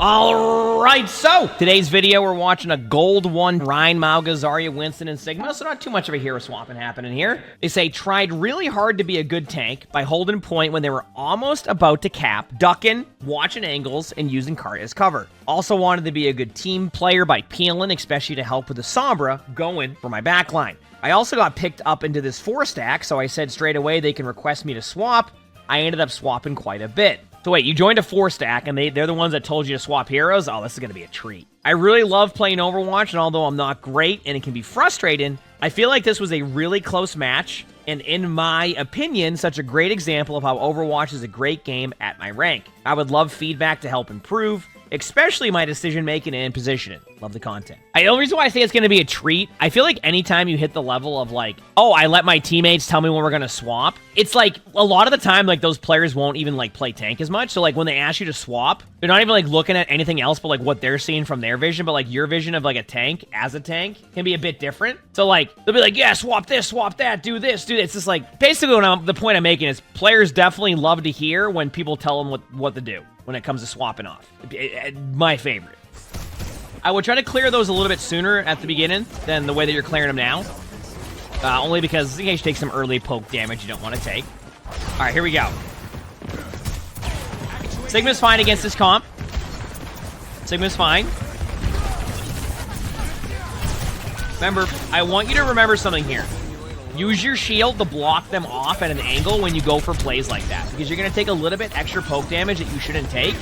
Alright, so today's video we're watching a gold 1 Reinhardt, Mauga, Zarya, Winston, and Sigma, so not too much of a hero swapping happening here. They say tried really hard to be a good tank by holding point when they were almost about to cap, ducking, watching angles, and using Kart as cover. Also wanted to be a good team player by peeling, especially to help with the Sombra, going for my backline. I also got picked up into this 4-stack, so I said straight away they can request me to swap. I ended up swapping quite a bit. So wait, you joined a 4-stack, and they're the ones that told you to swap heroes? Oh, this is going to be a treat. I really love playing Overwatch, and although I'm not great, and it can be frustrating, I feel like this was a really close match, and in my opinion, such a great example of how Overwatch is a great game at my rank. I would love feedback to help improve, especially my decision-making and positioning. Love the content. The only reason why I say it's going to be a treat, I feel like anytime you hit the level of like, oh, I let my teammates tell me when we're going to swap, it's like a lot of the time, like those players won't even like play tank as much. So like when they ask you to swap, they're not even like looking at anything else but like what they're seeing from their vision. But like your vision of like a tank as a tank can be a bit different. So like they'll be like, yeah, swap this, swap that, do this, do this. It's just like basically the point I'm making is players definitely love to hear when people tell them what to do when it comes to swapping off. My favorite. I would try to clear those a little bit sooner at the beginning than the way that you're clearing them now. Only because in case you take some early poke damage you don't want to take. All right, here we go. Sigma's fine against this comp. Sigma's fine. Remember, I want you to remember something here. Use your shield to block them off at an angle when you go for plays like that. Because you're going to take a little bit extra poke damage that you shouldn't take.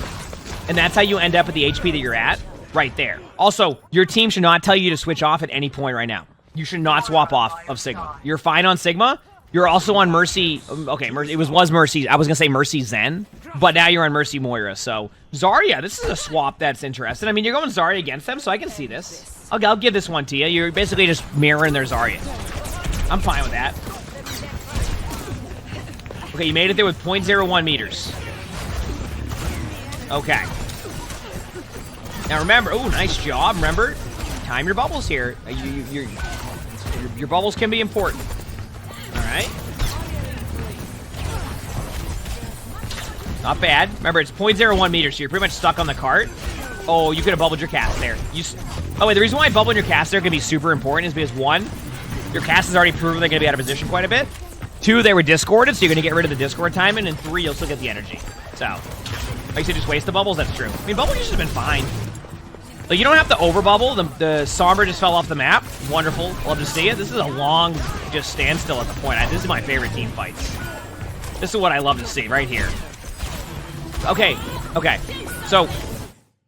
And that's how you end up at the HP that you're at. Right there. Also, your team should not tell you to switch off at any point right now. You should not swap off of Sigma. You're fine on Sigma. You're also on Mercy. Okay, it was Mercy. I was going to say Mercy Zen. But now you're on Mercy Moira. So, Zarya, this is a swap that's interesting. I mean, you're going Zarya against them, so I can see this. I'll give this one to you. You're basically just mirroring their Zarya. I'm fine with that. Okay, you made it there with 0.01 meters. Okay. Now remember, oh, nice job. Remember, time your bubbles here. Your bubbles can be important. All right. Not bad. Remember, it's 0.01 meters, so you're pretty much stuck on the cart. Oh, you could have bubbled your cast there. Oh, wait, the reason why bubbling your cast there can be super important is because, 1, your cast has already proven they're going to be out of position quite a bit. 2, they were discorded, so you're going to get rid of the discord timing. And 3, you'll still get the energy. So, like I said, just waste the bubbles. That's true. I mean, bubble usage has been fine. Like, you don't have to over-bubble. The Sombra just fell off the map. Wonderful. Love to see it. This is a long, just standstill at the point. This is my favorite team fights. This is what I love to see right here. Okay. Okay. So,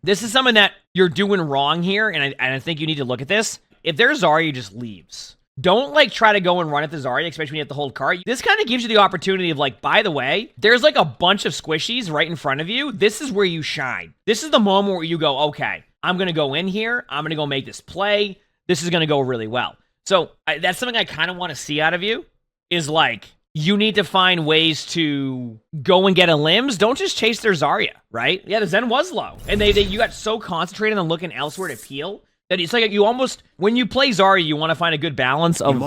this is something that you're doing wrong here, and I think you need to look at this. If there's Zarya, just leaves. Don't, like, try to go and run at the Zarya, especially when you have to hold cart. This kind of gives you the opportunity of, like, by the way, there's, like, a bunch of squishies right in front of you. This is where you shine. This is the moment where you go, okay, I'm going to go in here. I'm going to go make this play. This is going to go really well. So that's something I kind of want to see out of you is, like, you need to find ways to go and get a limbs. Don't just chase their Zarya, right? Yeah, the Zen was low. And you got so concentrated on looking elsewhere to peel that it's like you almost, when you play Zarya, you want to find a good balance of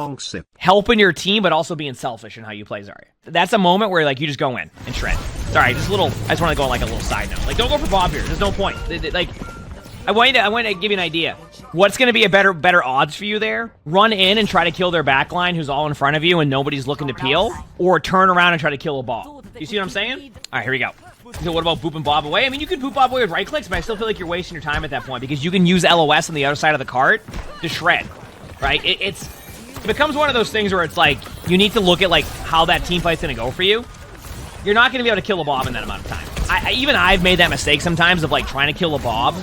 helping your team, but also being selfish in how you play Zarya. That's a moment where, like, you just go in and shred. Sorry, just a little, I just want to go on, like, a little side note. Like, don't go for Bob here. There's no point. Like, I want to give you an idea. What's going to be a better odds for you there? Run in and try to kill their backline who's all in front of you and nobody's looking to peel, or turn around and try to kill a ball. You see what I'm saying? All right, here we go. So what about booping Bob away? I mean, you can boop Bob away with right clicks, but I still feel like you're wasting your time at that point because you can use LOS on the other side of the cart to shred, right? It becomes one of those things where it's like you need to look at like how that team fight's going to go for you. You're not going to be able to kill a Bob in that amount of time. Even I've made that mistake sometimes of like trying to kill a Bob,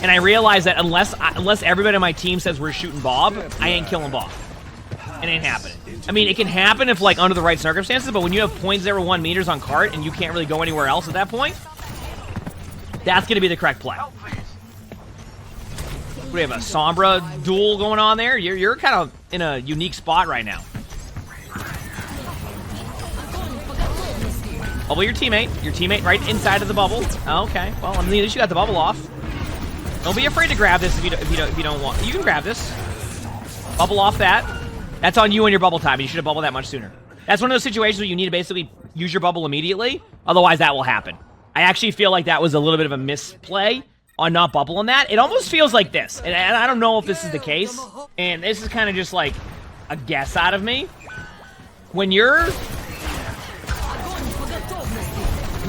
and I realize that unless everybody on my team says we're shooting Bob, I ain't killing Bob. It ain't happening. I mean, it can happen if, like, under the right circumstances, but when you have 0.01 meters on cart and you can't really go anywhere else at that point, that's going to be the correct play. We have a Sombra duel going on there. You're kind of in a unique spot right now. Bubble your teammate right inside of the bubble. Oh, okay, well, at least you got the bubble off. Don't be afraid to grab this if you don't want. You can grab this. Bubble off that. That's on you and your bubble time. You should have bubbled that much sooner. That's one of those situations where you need to basically use your bubble immediately. Otherwise, that will happen. I actually feel like that was a little bit of a misplay on not bubbling that, it almost feels like this. And I don't know if this is the case. And this is kind of just like a guess out of me. When you're...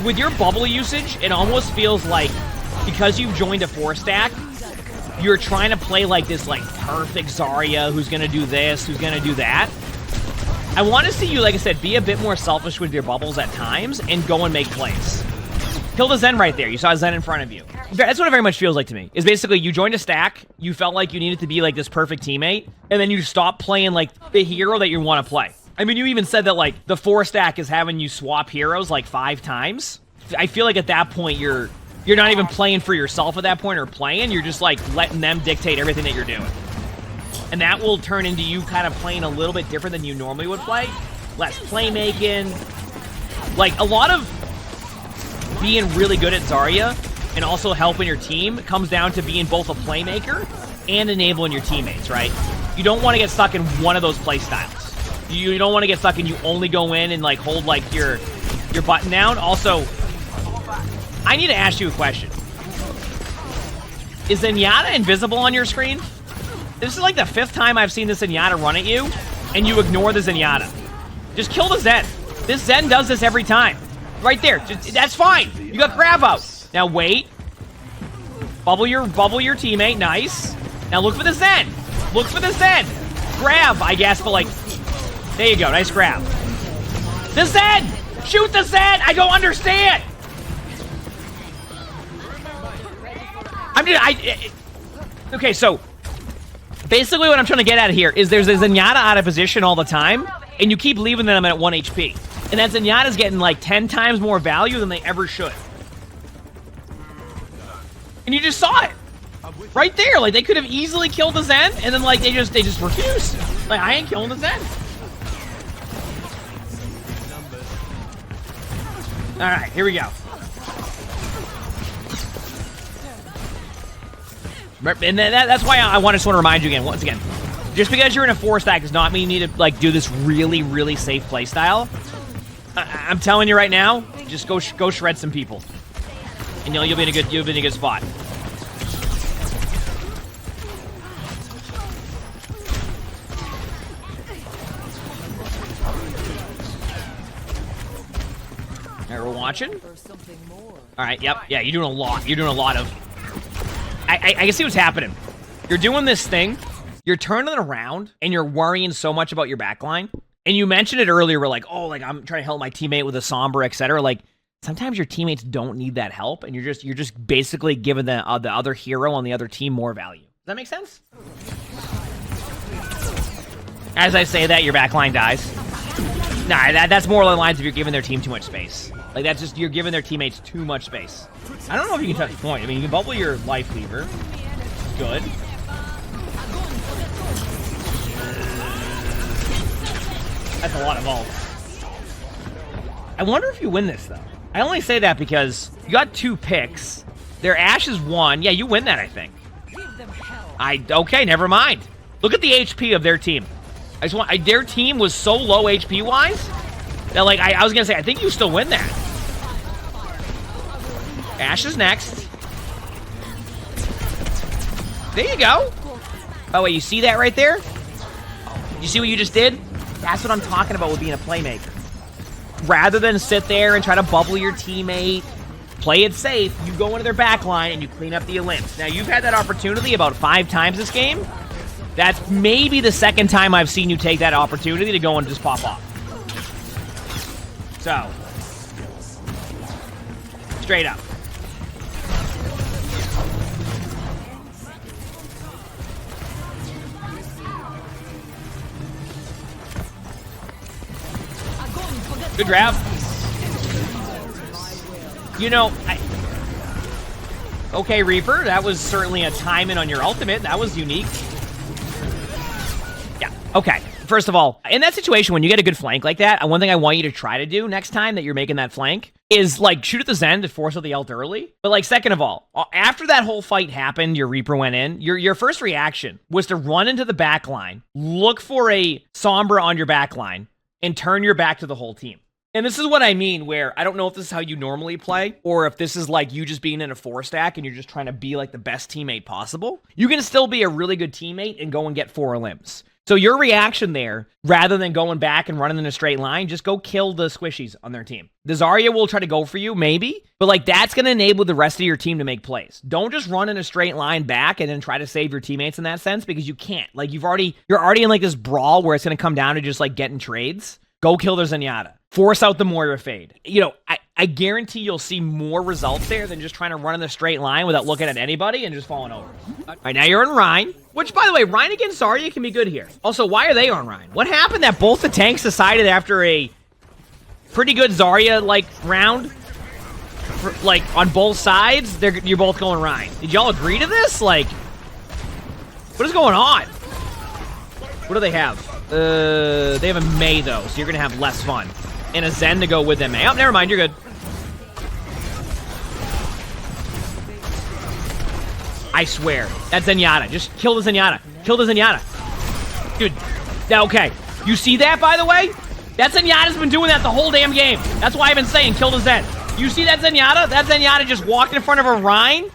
with your bubble usage, it almost feels like because you've joined a 4-stack, you're trying to play like this like perfect Zarya who's going to do this, who's going to do that. I want to see you, like I said, be a bit more selfish with your bubbles at times and go and make plays. Kill the Zen right there. You saw Zen in front of you. That's what it very much feels like to me. Is basically you joined a stack, you felt like you needed to be like this perfect teammate, and then you stopped playing like the hero that you want to play. I mean, you even said that like the 4-stack is having you swap heroes like 5 times. I feel like at that point you're not even playing for yourself at that point or playing. You're just like letting them dictate everything that you're doing. And that will turn into you kind of playing a little bit different than you normally would play. Less playmaking. Like a lot of being really good at Zarya and also helping your team comes down to being both a playmaker and enabling your teammates, right? You don't want to get stuck in one of those play styles. You don't want to get stuck in you only go in and like hold like your button down. Also, I need to ask you a question. Is Zenyatta invisible on your screen? This is like the 5th time I've seen the Zenyatta run at you, and you ignore the Zenyatta. Just kill the Zen. This Zen does this every time. Right there. That's fine. You got grab out. Now wait. Bubble your teammate. Nice. Now look for the Zen. Look for the Zen. Grab, I guess, but like... there you go. Nice grab. The Zen! Shoot the Zen! I don't understand! Okay, so... basically what I'm trying to get at here is there's a Zenyatta out of position all the time, and you keep leaving them at 1 HP. And that Zenyatta's getting like 10 times more value than they ever should. And you just saw it. Right there. Like, they could have easily killed the Zen, and then, like, they just refused. Like, I ain't killing the Zen. Alright, here we go. And that's why I just want to remind you again, once again, just because you're in a 4-stack does not mean you need to like do this really, really safe playstyle. I'm telling you right now, just go shred some people, and you'll be in a good spot. Alright, we're watching. Alright, yep, yeah, you're doing a lot. You're doing a lot of. I can see what's happening. You're doing this thing, you're turning it around, and you're worrying so much about your backline. And you mentioned it earlier, we're like, oh, like, I'm trying to help my teammate with a Sombra, etc. Like, sometimes your teammates don't need that help, and you're just basically giving the other hero on the other team more value. Does that make sense? As I say that, your backline dies. Nah, that's more along the lines of you're giving their team too much space. Like, that's just, you're giving their teammates too much space. I don't know if you can touch point. I mean, you can bubble your life lever. Good. That's a lot of ults. I wonder if you win this, though. I only say that because you got 2 picks. Their Ashe is 1. Yeah, you win that, I think. Okay, never mind. Look at the HP of their team. Their team was so low HP-wise that, like, I was going to say, I think you still win that. Ashe is next. There you go. Oh, wait, you see that right there? You see what you just did? That's what I'm talking about with being a playmaker. Rather than sit there and try to bubble your teammate, play it safe, you go into their backline and you clean up the Olymps. Now, you've had that opportunity about 5 times this game. That's maybe the 2nd time I've seen you take that opportunity to go and just pop off. So, straight up. Good grab. You know, okay, Reaper, that was certainly a timing on your ultimate. That was unique. Yeah, okay. First of all, in that situation, when you get a good flank like that, one thing I want you to try to do next time that you're making that flank is, like, shoot at the Zen to force out the ult early. But, like, second of all, after that whole fight happened, your Reaper went in, your first reaction was to run into the back line, look for a Sombra on your back line, and turn your back to the whole team. And this is what I mean, where I don't know if this is how you normally play, or if this is like you just being in a 4-stack and you're just trying to be like the best teammate possible. You can still be a really good teammate and go and get 4 limbs. So your reaction there, rather than going back and running in a straight line, just go kill the squishies on their team. The Zarya will try to go for you, maybe, but like that's going to enable the rest of your team to make plays. Don't just run in a straight line back and then try to save your teammates in that sense, because you can't. Like you're already in like this brawl where it's going to come down to just like getting trades. Go kill their Zenyatta. Force out the Moira fade. You know, I guarantee you'll see more results there than just trying to run in the straight line without looking at anybody and just falling over. All right, now you're in Rein, which, by the way, Rein against Zarya can be good here. Also, why are they on Rein? What happened that both the tanks decided after a pretty good Zarya-like round, like, on both sides, you're both going Rein? Did y'all agree to this? Like, what is going on? What do they have? They have a Mei, though, so you're going to have less fun. And a Zen to go with them. Oh, never mind, you're good. I swear. That's Zenyatta. Just kill the Zenyatta. Kill the Zenyatta. Dude, okay. You see that, by the way? That Zenyatta's been doing that the whole damn game. That's why I've been saying kill the Zen. You see that Zenyatta? That Zenyatta just walked in front of a Rein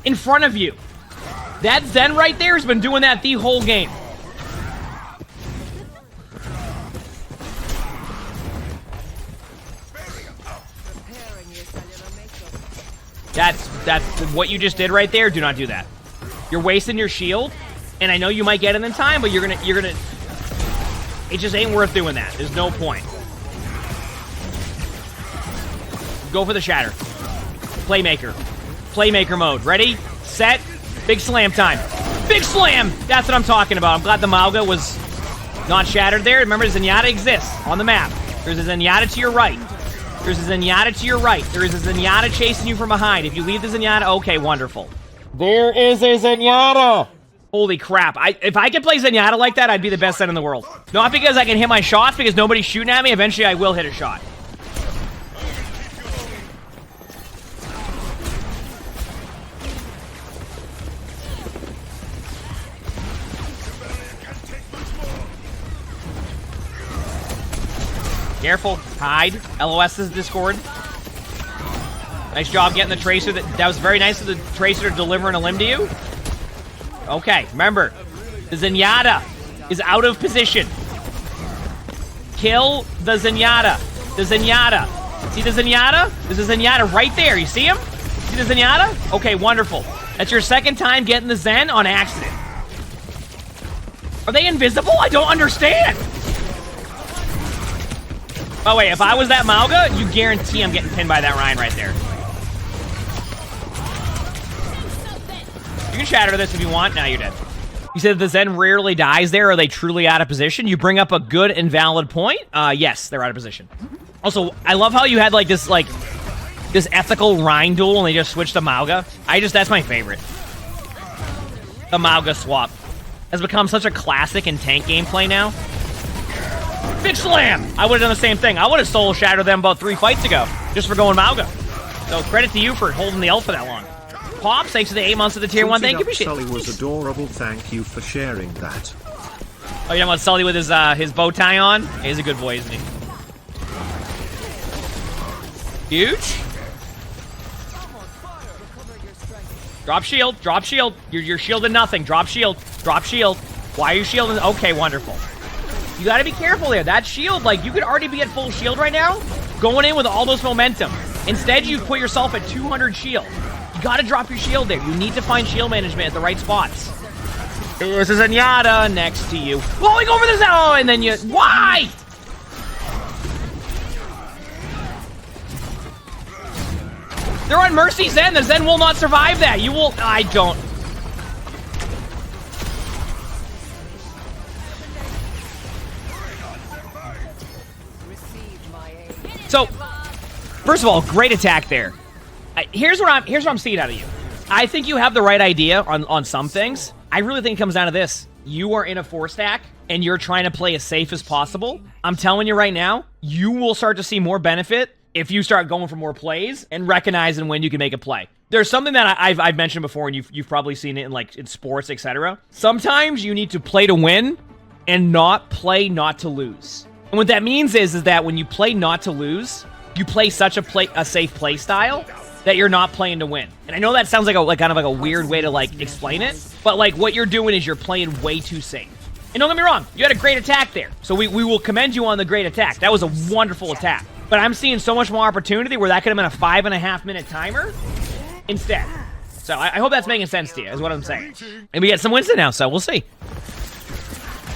in front of you. That Zen right there has been doing that the whole game. That's what you just did right there. Do not do that. You're wasting your shield, and I know you might get it in time, but you're gonna. It just ain't worth doing that. There's no point. Go for the shatter. Playmaker mode. Ready, set, big slam time. Big slam. That's what I'm talking about. I'm glad the Mauga was not shattered there. Remember, Zenyatta exists on the map. There's a Zenyatta to your right. There's a Zenyatta to your right. There is a Zenyatta chasing you from behind. If you leave the Zenyatta, okay, wonderful. There is a Zenyatta! Holy crap. If I could play Zenyatta like that, I'd be the best Zen in the world. Not because I can hit my shots, because nobody's shooting at me. Eventually, I will hit a shot. Careful. Hide. LOS's Discord. Nice job getting the Tracer. That was very nice of the Tracer to delivering a limb to you. Okay, remember, the Zenyatta is out of position. Kill the Zenyatta. The Zenyatta. See the Zenyatta? There's a Zenyatta right there. You see him? See the Zenyatta? Okay, wonderful. That's your second time getting the Zen on accident. Are they invisible? I don't understand. Oh, wait, if I was that Mauga, you guarantee I'm getting pinned by that Rein right there. You can shatter this if you want. Now you're dead. You said the Zen rarely dies there. Are they truly out of position? You bring up a good and valid point. Yes, they're out of position. Also, I love how you had, like, this ethical Rein duel and they just switched to Mauga. That's my favorite. The Mauga swap has become such a classic in tank gameplay now. Big slam! I would have done the same thing. I would have soul shattered them about 3 fights ago, just for going Mauga. So credit to you for holding the L for that long. Pops, thanks for the 8 months of the tier 1. Thank you, appreciate it. Sully was adorable. Thank you for sharing that. Oh, you know what? Sully with his bow tie on? He's a good boy, isn't he? Huge. Drop shield. Drop shield. You're shielding nothing. Drop shield. Drop shield. Why are you shielding? Okay, wonderful. You gotta be careful there. That shield, like, you could already be at full shield right now, going in with all those momentum. Instead, you put yourself at 200 shield. You gotta drop your shield there. You need to find shield management at the right spots. There's a Zenyatta next to you. Blowing over the Zen. Oh, and then you... Why? They're on Mercy Zen. The Zen will not survive that. You will... I don't... So, first of all, great attack there. Here's what I'm seeing out of you. I think you have the right idea on some things. I really think it comes down to this. You are in a 4-stack, and you're trying to play as safe as possible. I'm telling you right now, you will start to see more benefit if you start going for more plays and recognizing when you can make a play. There's something that I've mentioned before, and you've probably seen it in sports, etc. Sometimes you need to play to win and not play not to lose. And what that means is that when you play not to lose, you play such a safe play style that you're not playing to win. And I know that sounds like kind of a weird way to like explain it, but like what you're doing is you're playing way too safe. And don't get me wrong, you had a great attack there. So we will commend you on the great attack. That was a wonderful attack. But I'm seeing so much more opportunity where that could have been a 5.5 minute timer instead. So I hope that's making sense to you, is what I'm saying. And we get some Winston now, so we'll see.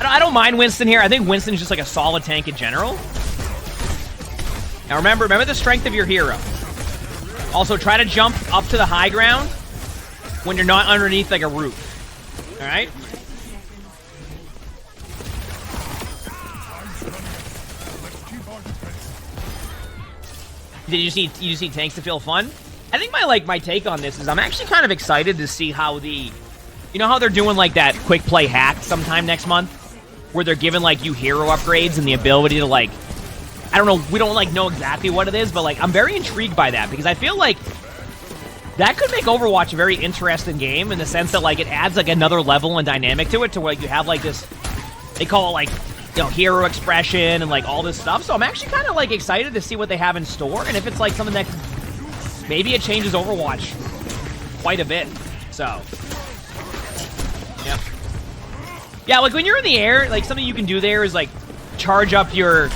I don't mind Winston here. I think Winston's just like a solid tank in general. Now remember the strength of your hero. Also, try to jump up to the high ground when you're not underneath like a roof. All right? Did you just need tanks to feel fun? I think my take on this is I'm actually kind of excited to see how you know how they're doing like that quick play hack sometime next month, where they're giving like you hero upgrades and the ability to like, I don't know, we don't like know exactly what it is, but like I'm very intrigued by that because I feel like that could make Overwatch a very interesting game in the sense that like it adds like another level and dynamic to it, to where like, you have like this, they call it like, you know, hero expression and like all this stuff. So I'm actually kind of like excited to see what they have in store, and if it's like something that maybe it changes Overwatch quite a bit. So yeah, like when you're in the air, like something you can do there is like charge up your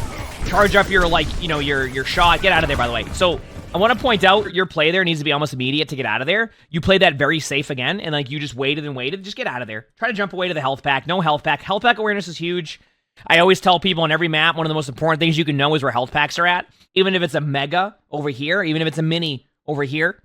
like, you know, your shot. Get out of there, by the way. So I want to point out your play there needs to be almost immediate to get out of there. You played that very safe again, and like you just waited and waited. Just get out of there. Try to jump away to the health pack. No health pack. Health pack awareness is huge. I always tell people on every map, one of the most important things you can know is where health packs are at. Even if it's a mega over here, even if it's a mini over here,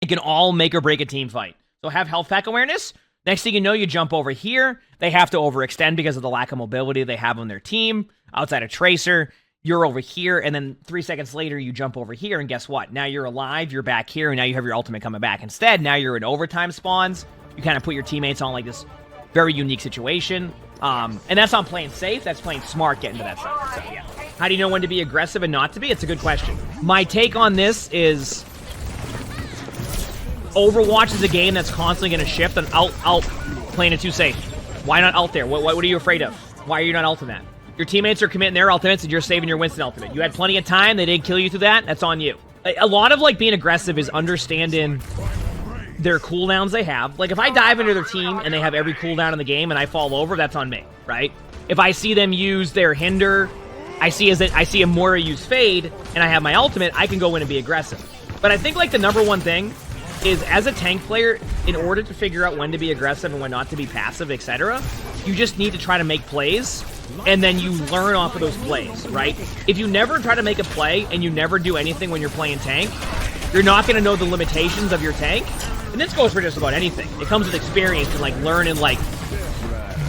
it can all make or break a team fight. So have health pack awareness. Next thing you know, you jump over here. They have to overextend because of the lack of mobility they have on their team. Outside of Tracer, you're over here, and then 3 seconds later, you jump over here, and guess what? Now you're alive, you're back here, and now you have your ultimate coming back. Instead, now you're in overtime spawns. You kind of put your teammates on like this very unique situation. And that's not playing safe, that's playing smart, getting to that stuff. So, yeah. How do you know when to be aggressive and not to be? It's a good question. My take on this is Overwatch is a game that's constantly going to shift, and out playing it too safe. Why not out there? What are you afraid of? Why are you not ulting that? Your teammates are committing their ultimates, and you're saving your Winston ultimate. You had plenty of time, they didn't kill you through that, that's on you. A lot of like being aggressive is understanding their cooldowns they have. Like if I dive into their team and they have every cooldown in the game and I fall over, that's on me, right? If I see them use their hinder, I see a Moira use fade, and I have my ultimate, I can go in and be aggressive. But I think like the number one thing is, as a tank player, in order to figure out when to be aggressive and when not to be passive, etc., you just need to try to make plays, and then you learn off of those plays, right? If you never try to make a play and you never do anything when you're playing tank, you're not going to know the limitations of your tank. And this goes for just about anything. It comes with experience and like learning like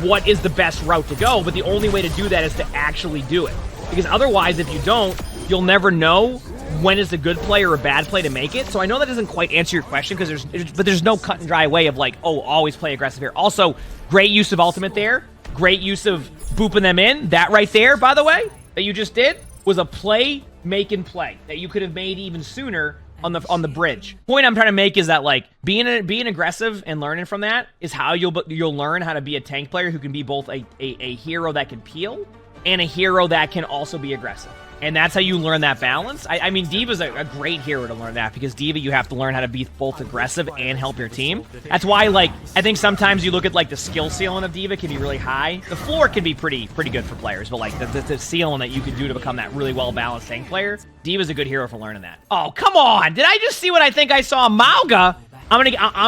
what is the best route to go, but the only way to do that is to actually do it. Because otherwise, if you don't, you'll never know when is a good play or a bad play to make it. So I know that doesn't quite answer your question, because there's no cut and dry way of like, oh, always play aggressive here. Also, great use of ultimate there. Great use of booping them in. That right there, by the way, that you just did, was a play-making play that you could have made even sooner on the bridge. Point I'm trying to make is that like being aggressive and learning from that is how you'll learn how to be a tank player who can be both a hero that can peel and a hero that can also be aggressive. And that's how you learn that balance. I mean, D.Va's a great hero to learn that, because D.Va, you have to learn how to be both aggressive and help your team. That's why, like, I think sometimes you look at, like, the skill ceiling of D.Va can be really high. The floor can be pretty good for players, but, like, the ceiling that you can do to become that really well-balanced tank player, D.Va's a good hero for learning that. Oh, come on! Did I just see what I think I saw? Mauga?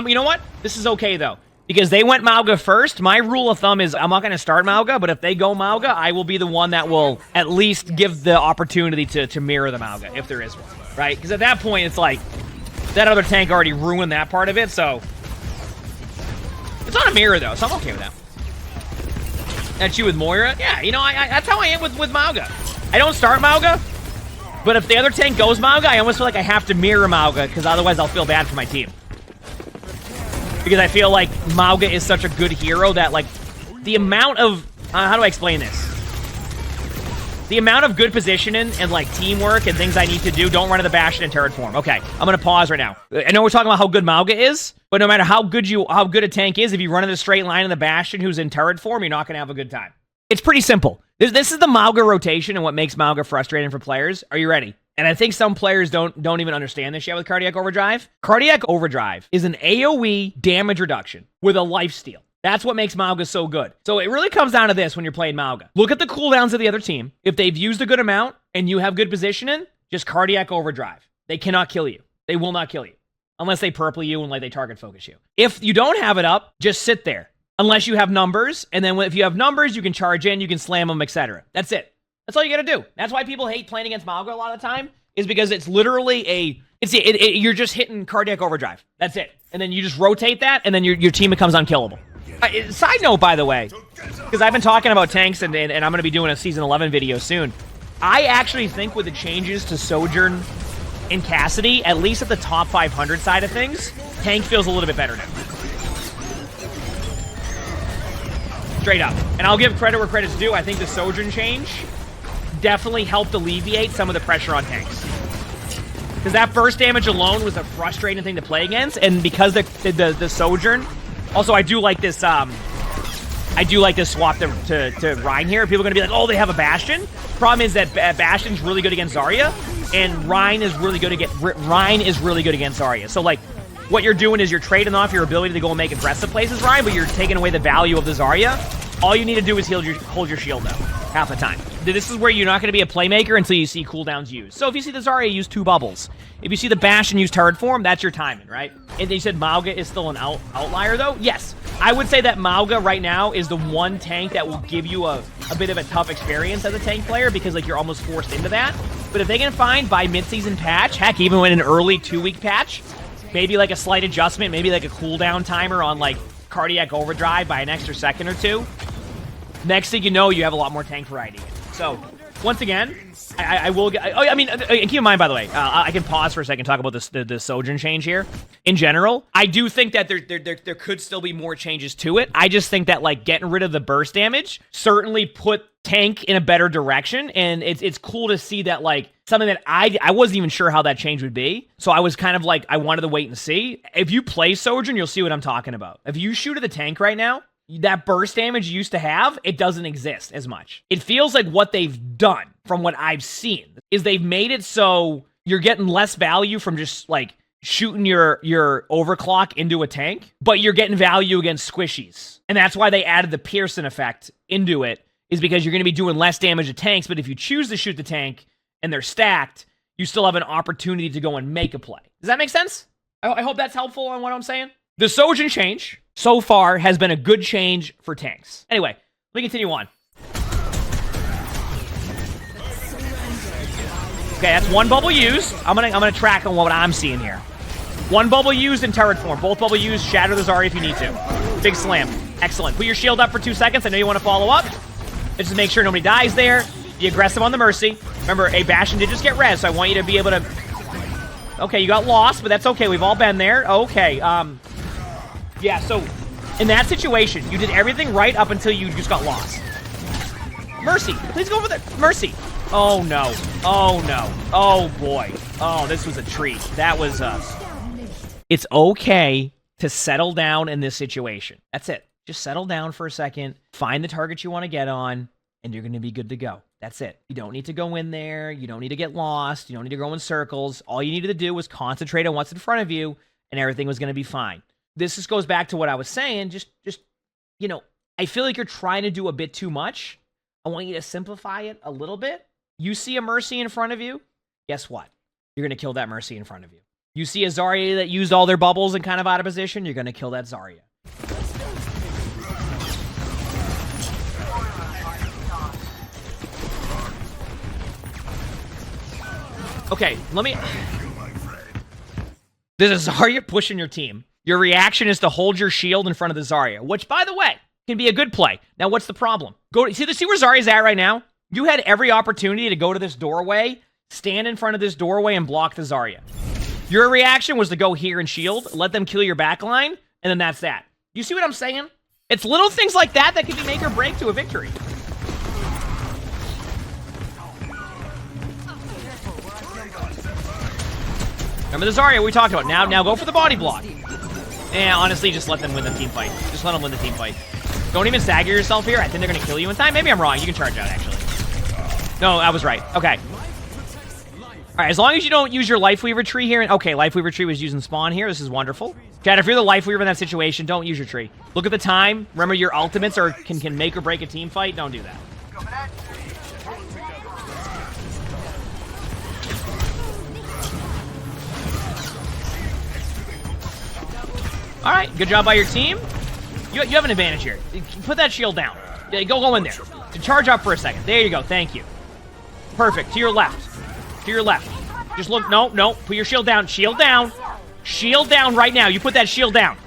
You know what? This is okay, though. Because they went Mauga first, my rule of thumb is I'm not going to start Mauga, but if they go Mauga, I will be the one that will at least give the opportunity to mirror the Mauga, if there is one, right? Because at that point, it's like, that other tank already ruined that part of it, so... It's not a mirror, though, so I'm okay with that. That's you with Moira? Yeah, you know, that's how I am with Mauga. I don't start Mauga, but if the other tank goes Mauga, I almost feel like I have to mirror Mauga, because otherwise I'll feel bad for my team. Because I feel like Mauga is such a good hero that, like, the amount of... how do I explain this? The amount of good positioning and, like, teamwork and things I need to do, don't run to the Bastion in turret form. Okay, I'm going to pause right now. I know we're talking about how good Mauga is, but no matter how good a tank is, if you run in a straight line in the Bastion who's in turret form, you're not going to have a good time. It's pretty simple. This is the Mauga rotation and what makes Mauga frustrating for players. Are you ready? And I think some players don't even understand this yet with Cardiac Overdrive. Cardiac Overdrive is an AoE damage reduction with a lifesteal. That's what makes Mauga so good. So it really comes down to this when you're playing Mauga. Look at the cooldowns of the other team. If they've used a good amount and you have good positioning, just Cardiac Overdrive. They cannot kill you. They will not kill you. Unless they purple you and like they target focus you. If you don't have it up, just sit there. Unless you have numbers. And then if you have numbers, you can charge in, you can slam them, etc. That's it. That's all you gotta do. That's why people hate playing against Mauga a lot of the time, is because it's literally you're just hitting Cardiac Overdrive. That's it. And then you just rotate that, and then your team becomes unkillable. Side note, by the way, because I've been talking about tanks, and I'm going to be doing a Season 11 video soon. I actually think with the changes to Sojourn and Cassidy, at least at the top 500 side of things, tank feels a little bit better now. Straight up. And I'll give credit where credit's due. I think the Sojourn change definitely helped alleviate some of the pressure on tanks. Because that burst damage alone was a frustrating thing to play against, and because the Sojourn... Also, I do like this swap to Rein here. People are going to be like, oh, they have a Bastion. Problem is that Bastion's really good against Zarya, and Rein is really good against Zarya. So, like, what you're doing is you're trading off your ability to go and make aggressive plays as Rein, but you're taking away the value of the Zarya. All you need to do is hold your shield, though, half the time. This is where you're not going to be a playmaker until you see cooldowns used. So if you see the Zarya use 2 bubbles, if you see the Bastion use turret form, that's your timing, right? And you said Mauga is still an outlier, though? Yes. I would say that Mauga right now is the one tank that will give you a bit of a tough experience as a tank player, because like you're almost forced into that. But if they can find by mid-season patch, heck, even when an early 2-week patch, maybe like a slight adjustment, maybe like a cooldown timer on like Cardiac Overdrive by an extra second or 2, next thing you know, you have a lot more tank variety. So, once again, I will get... keep in mind, by the way, I can pause for a second and talk about the Sojourn change here. In general, I do think that there could still be more changes to it. I just think that, like, getting rid of the burst damage certainly put tank in a better direction, and it's cool to see that, like, something that I wasn't even sure how that change would be. So I was kind of like, I wanted to wait and see. If you play Sojourn, you'll see what I'm talking about. If you shoot at the tank right now, that burst damage you used to have, it doesn't exist as much. It feels like what they've done, from what I've seen, is they've made it so you're getting less value from just, like, shooting your overclock into a tank, but you're getting value against squishies. And that's why they added the Pearson effect into it, is because you're going to be doing less damage to tanks, but if you choose to shoot the tank and they're stacked, you still have an opportunity to go and make a play. Does that make sense? I hope that's helpful on what I'm saying. The Sojourn change, so far, has been a good change for tanks. Anyway, let me continue on. Okay, that's 1 bubble used. I'm gonna track on what I'm seeing here. 1 bubble used in turret form. Both bubble used, shatter the Zarya if you need to. Big slam. Excellent. Put your shield up for 2 seconds. I know you want to follow up. Just to make sure nobody dies there. Be aggressive on the Mercy. Remember, a Bastion did just get res, so I want you to be able to... Okay, you got lost, but that's okay. We've all been there. Okay, yeah, so in that situation, you did everything right up until you just got lost. Mercy, please go for the Mercy. Oh, no. Oh, no. Oh, boy. Oh, this was a treat. That was It's okay to settle down in this situation. That's it. Just settle down for a second. Find the target you want to get on, and you're going to be good to go. That's it. You don't need to go in there. You don't need to get lost. You don't need to go in circles. All you needed to do was concentrate on what's in front of you, and everything was going to be fine. This just goes back to what I was saying. Just, you know, I feel like you're trying to do a bit too much. I want you to simplify it a little bit. You see a Mercy in front of you, guess what? You're going to kill that Mercy in front of you. You see a Zarya that used all their bubbles and kind of out of position, you're going to kill that Zarya. Okay, let me... There's a Zarya pushing your team. Your reaction is to hold your shield in front of the Zarya, which, by the way, can be a good play. Now, what's the problem? See where Zarya's at right now? You had every opportunity to go to this doorway, stand in front of this doorway, and block the Zarya. Your reaction was to go here and shield, let them kill your backline, and then that's that. You see what I'm saying? It's little things like that that can be make or break to a victory. Remember the Zarya we talked about. Now go for the body block. And honestly, just let them win the team fight. Just let them win the team fight. Don't even stagger yourself here. I think they're going to kill you in time. Maybe I'm wrong. You can charge out, actually. No, I was right. Okay. All right, as long as you don't use your Life Weaver tree here. Okay, Life Weaver tree was using spawn here. This is wonderful. Chad, if you're the Life Weaver in that situation, don't use your tree. Look at the time. Remember, your ultimates can make or break a team fight. Don't do that. All right, good job by your team. You have an advantage here. Put that shield down. Go in there. Charge up for a second. There you go. Thank you. Perfect. To your left. To your left. Just look. No. Put your shield down. Shield down. Shield down right now. You put that shield down.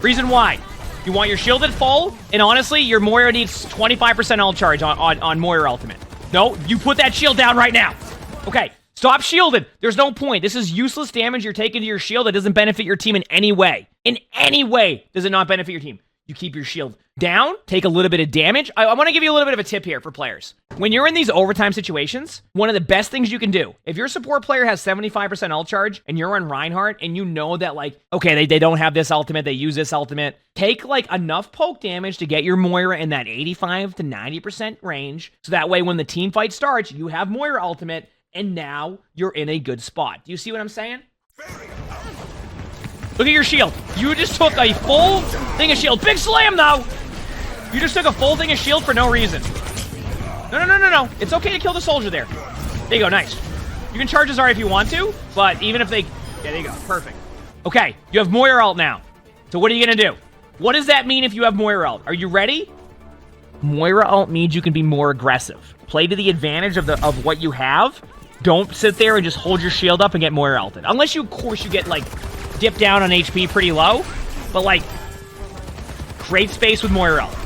Reason why. You want your shield at full, and honestly, your Moira needs 25% ult charge on Moira ultimate. No, you put that shield down right now. Okay. Stop shielding. There's no point. This is useless damage you're taking to your shield that doesn't benefit your team in any way. In any way does it not benefit your team. You keep your shield down, take a little bit of damage. I want to give you a little bit of a tip here for players. When you're in these overtime situations, one of the best things you can do, if your support player has 75% ult charge and you're on Reinhardt and you know that, like, okay, they don't have this ultimate, they use this ultimate, take, like, enough poke damage to get your Moira in that 85 to 90% range, so that way when the team fight starts, you have Moira ultimate, and now you're in a good spot. Do you see what I'm saying? Look at your shield. You just took a full thing of shield. Big slam, though. You just took a full thing of shield for no reason. No. It's okay to kill the soldier there. There you go. Nice. You can charge Zarya if you want to, but even if they... Yeah, there you go. Perfect. Okay, you have Moira ult now. So what are you going to do? What does that mean if you have Moira ult? Are you ready? Moira ult means you can be more aggressive. Play to the advantage of what you have. Don't sit there and just hold your shield up and get Moira ulted. Unless you, of course, you get, like, dipped down on HP pretty low. But, like, create space with Moira ult.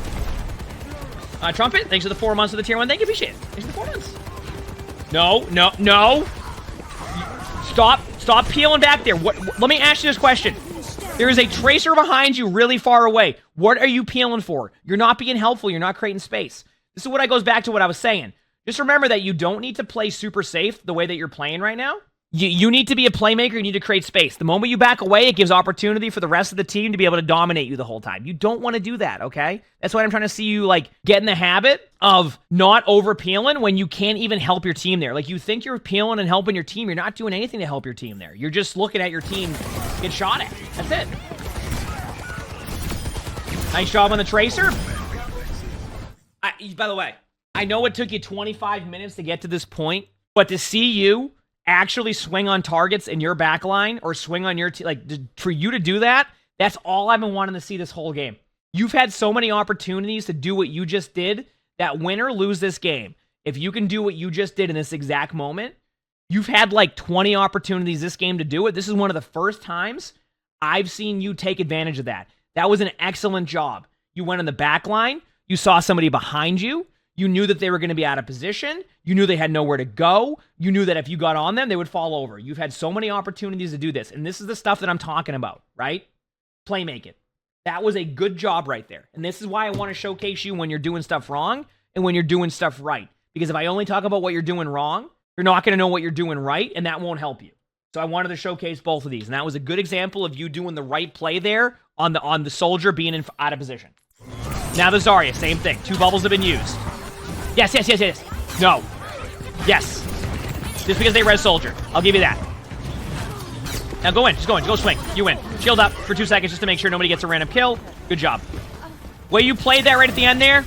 Trumpet, thanks for the 4 months of the tier 1. Thank you, appreciate it. Thanks for the 4 months. No. Stop peeling back there. Let me ask you this question. There is a tracer behind you really far away. What are you peeling for? You're not being helpful. You're not creating space. This is what goes back to what I was saying. Just remember that you don't need to play super safe the way that you're playing right now. You need to be a playmaker. You need to create space. The moment you back away, it gives opportunity for the rest of the team to be able to dominate you the whole time. You don't want to do that, okay? That's why I'm trying to see you, like, get in the habit of not over-peeling when you can't even help your team there. Like, you think you're peeling and helping your team. You're not doing anything to help your team there. You're just looking at your team get shot at. That's it. Nice job on the tracer. By the way, I know it took you 25 minutes to get to this point, but to see you actually swing on targets in your back line or swing on your team, like, for you to do that, that's all I've been wanting to see this whole game. You've had so many opportunities to do what you just did that win or lose this game. If you can do what you just did in this exact moment, you've had like 20 opportunities this game to do it. This is one of the first times I've seen you take advantage of that. That was an excellent job. You went on the back line. You saw somebody behind you. You knew that they were going to be out of position. You knew they had nowhere to go. You knew that if you got on them, they would fall over. You've had so many opportunities to do this. And this is the stuff that I'm talking about, right? Playmaking. That was a good job right there. And this is why I want to showcase you when you're doing stuff wrong and when you're doing stuff right. Because if I only talk about what you're doing wrong, you're not going to know what you're doing right, and that won't help you. So I wanted to showcase both of these. And that was a good example of you doing the right play there on the soldier being out of position. Now the Zarya, same thing. 2 bubbles have been used. Yes. No. Yes. Just because they res soldier. I'll give you that. Now go in. Just go in. Go swing. You win. Shield up for 2 seconds just to make sure nobody gets a random kill. Good job. Way you played that right at the end there,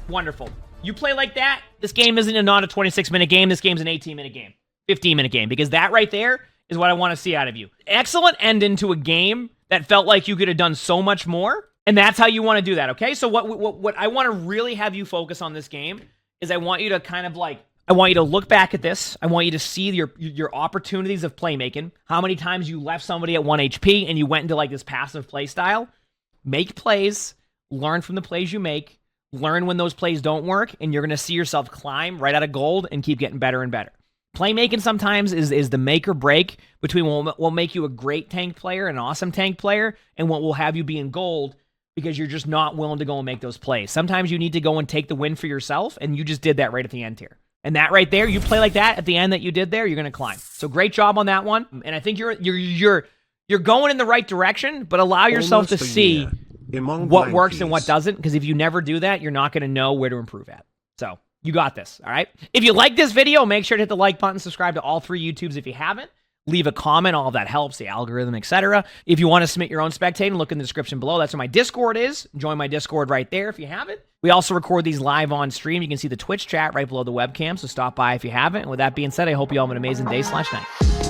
wonderful. You play like that, this game isn't not a 26-minute game. This game's an 18-minute game. 15-minute game. Because that right there is what I want to see out of you. Excellent end into a game that felt like you could have done so much more. And that's how you want to do that, okay? So what I want to really have you focus on this game is I want you to kind of like, I want you to look back at this. I want you to see your opportunities of playmaking. How many times you left somebody at 1 HP and you went into like this passive play style. Make plays. Learn from the plays you make. Learn when those plays don't work. And you're going to see yourself climb right out of gold and keep getting better and better. Playmaking sometimes is the make or break between what will make you a great tank player, an awesome tank player, and what will have you be in gold because you're just not willing to go and make those plays. Sometimes you need to go and take the win for yourself, and you just did that right at the end here. And that right there, you play like that at the end that you did there, you're going to climb. So great job on that one. And I think you're going in the right direction, but allow yourself to see Emongg what works and blankies. what doesn't, because if you never do that, you're not going to know where to improve at. So you got this, all right? If you like this video, make sure to hit the like button, subscribe to all 3 YouTubes if you haven't. Leave a comment, all of that helps, the algorithm, etc. If you want to submit your own spectating, look in the description below. That's where my Discord is. Join my Discord right there if you haven't. We also record these live on stream. You can see the Twitch chat right below the webcam, so stop by if you haven't. And with that being said, I hope you all have an amazing day/night.